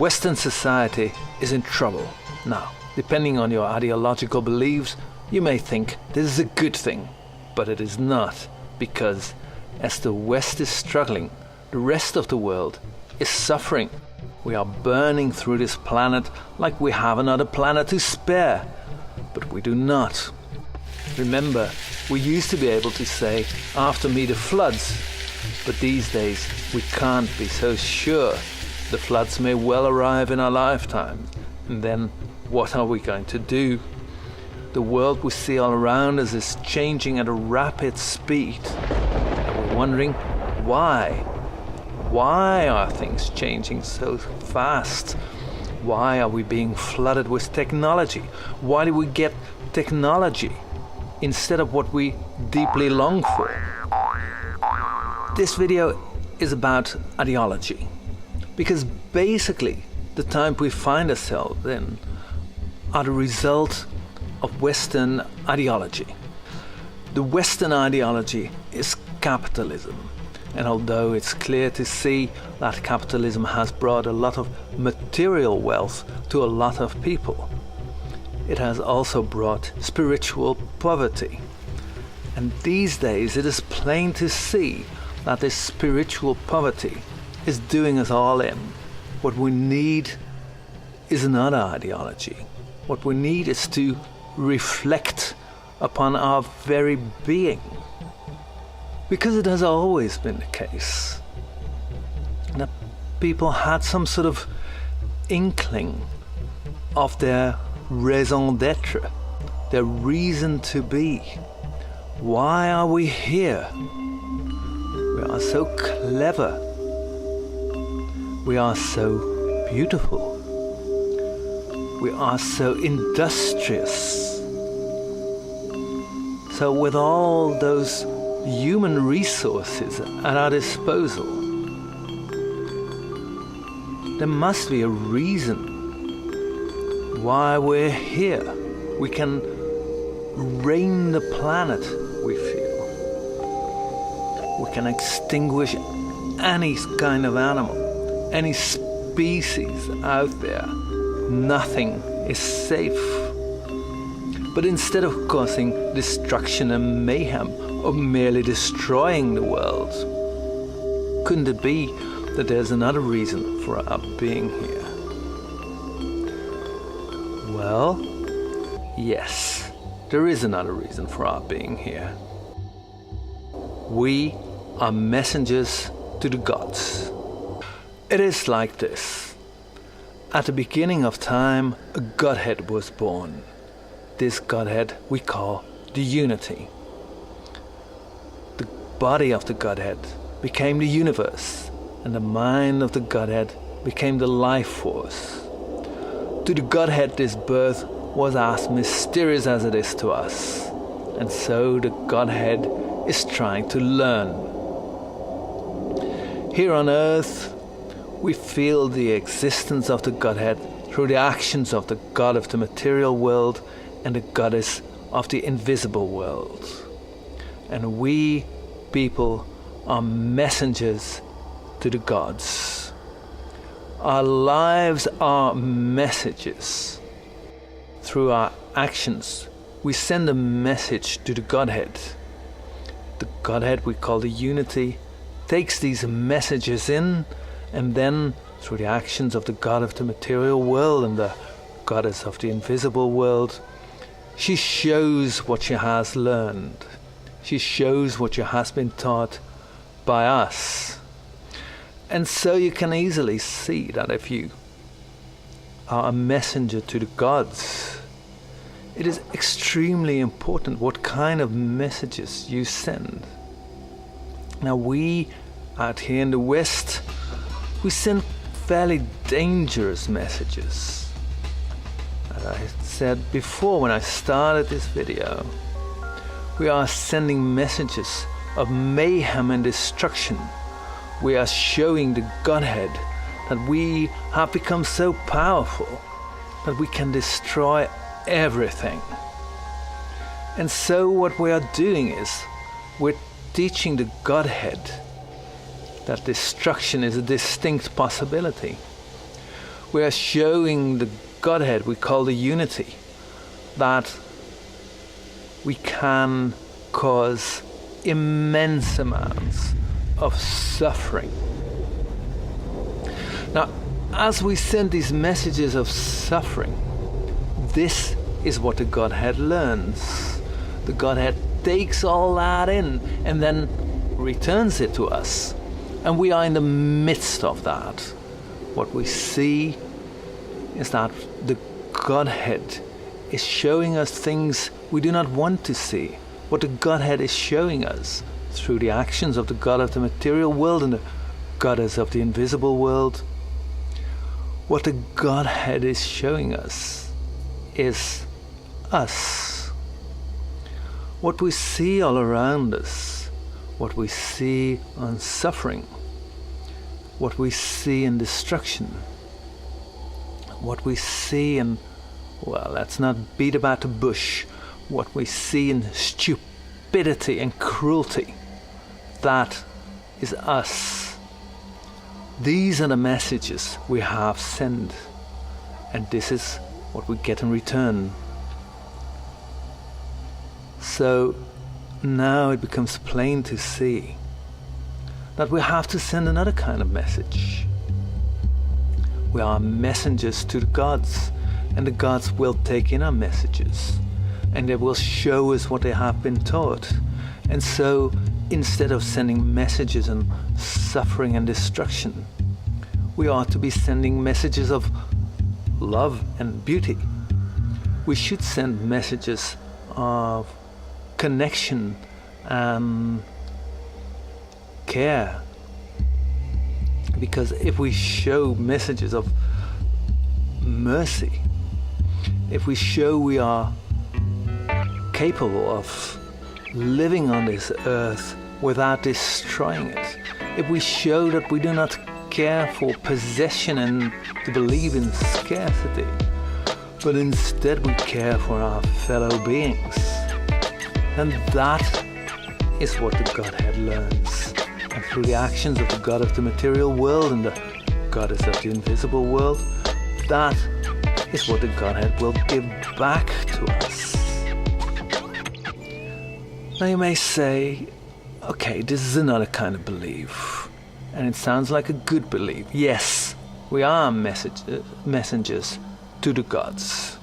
Western society is in trouble. Now, depending on your ideological beliefs, you may think this is a good thing, but it is not, because as the West is struggling, the rest of the world is suffering. We are burning through this planet like we have another planet to spare, but we do not. Remember, we used to be able to say, after me the floods, but these days we can't be so sure. The floods may well arrive in our lifetime, and then what are we going to do? The world we see all around us is changing at a rapid speed, and we're wondering why. Why are things changing so fast? Why are we being flooded with technology? Why do we get technology instead of what we deeply long for? This video is about ideology, because basically the times we find ourselves in are the result of Western ideology. The Western ideology is capitalism, and although it's clear to see that capitalism has brought a lot of material wealth to a lot of people, it has also brought spiritual poverty. And these days it is plain to see that this spiritual poverty is doing us all in. What we need is another ideology. What we need is to reflect upon our very being. Because it has always been the case that people had some sort of inkling of their raison d'être, their reason to be. Why are we here? We are so clever. We are so beautiful. We are so industrious. So with all those human resources at our disposal, there must be a reason why we're here. We can reign the planet, we feel. We can extinguish any kind of animal, any species out there. Nothing is safe. But instead of causing destruction and mayhem, or merely destroying the world, couldn't it be that there's another reason for our being here? Well, yes, there is another reason for our being here. We are messengers to the gods. It is like this. At the beginning of time, a Godhead was born. This Godhead we call the Unity. The body of the Godhead became the universe, and the mind of the Godhead became the life force. To the Godhead, this birth was as mysterious as it is to us, and so the Godhead is trying to learn. Here on earth, we feel the existence of the Godhead through the actions of the God of the material world and the Goddess of the invisible world. And we, people, are messengers to the gods. Our lives are messages. Through our actions, we send a message to the Godhead. The Godhead we call the Unity takes these messages in, and then, through the actions of the God of the material world and the Goddess of the invisible world, she shows what she has learned. She shows what she has been taught by us. And so you can easily see that if you are a messenger to the gods, it is extremely important what kind of messages you send. Now we, out here in the West, we send fairly dangerous messages. As I said before when I started this video, we are sending messages of mayhem and destruction. We are showing the Godhead that we have become so powerful that we can destroy everything. And so what we are doing is we're teaching the Godhead that destruction is a distinct possibility. We are showing the Godhead, we call the unity, that we can cause immense amounts of suffering. Now, as we send these messages of suffering, this is what the Godhead learns. The Godhead takes all that in and then returns it to us. And we are in the midst of that. What we see is that the Godhead is showing us things we do not want to see. What the Godhead is showing us through the actions of the God of the material world and the Goddess of the invisible world. What the Godhead is showing us is us. What we see all around us, what we see on suffering, what we see in destruction, what we see in, well, let's not beat about the bush, what we see in stupidity and cruelty, that is us. These are the messages we have sent, and this is what we get in return. So now it becomes plain to see that we have to send another kind of message. We are messengers to the gods, and the gods will take in our messages, and they will show us what they have been taught. And so, instead of sending messages and suffering and destruction, we ought to be sending messages of love and beauty. We should send messages of connection and care. Because if we show messages of mercy, if we show we are capable of living on this earth without destroying it, if we show that we do not care for possession and to believe in scarcity, but instead we care for our fellow beings, then that is what the Godhead learns. And through the actions of the God of the material world and the Goddess of the invisible world, that is what the Godhead will give back to us. Now you may say, okay, this is another kind of belief, and it sounds like a good belief. Yes, we are messengers to the gods.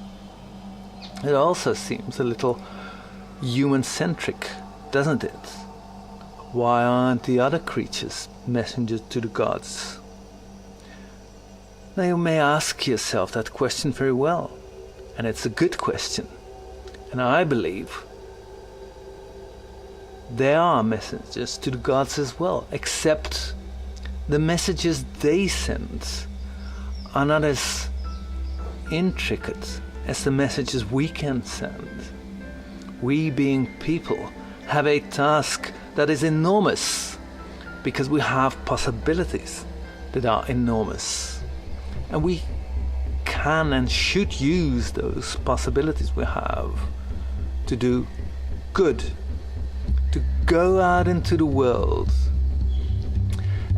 It also seems a little human-centric, doesn't it? Why aren't the other creatures messengers to the gods? Now you may ask yourself that question very well, and it's a good question. And I believe they are messengers to the gods as well, except the messages they send are not as intricate as the messages we can send. We, being people, have a task that is enormous because we have possibilities that are enormous, and we can and should use those possibilities we have to do good, to go out into the world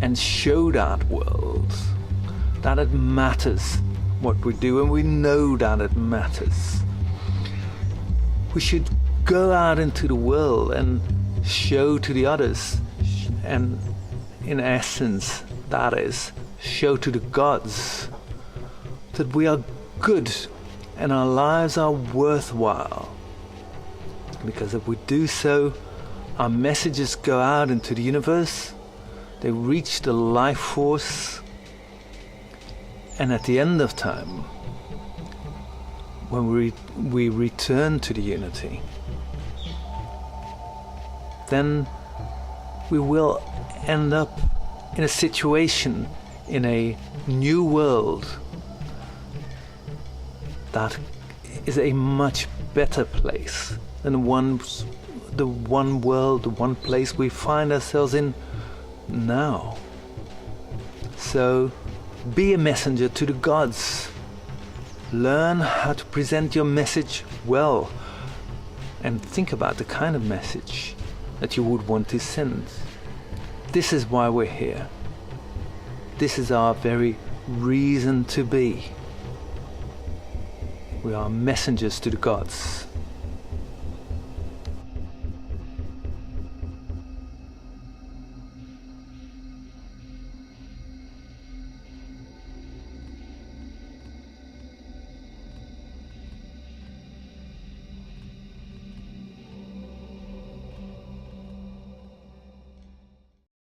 and show that world that it matters what we do, and we know that it matters. We should go out into the world and show to the others, and in essence that is show to the gods that we are good and our lives are worthwhile. Because if we do so, our messages go out into the universe, they reach the life force, and at the end of time, when we return to the unity, then we will end up in a situation, in a new world that is a much better place than the one world, the one place we find ourselves in now. So be a messenger to the gods. Learn how to present your message well, and think about the kind of message that you would want to send. This is why we're here. This is our very reason to be. We are messengers to the gods.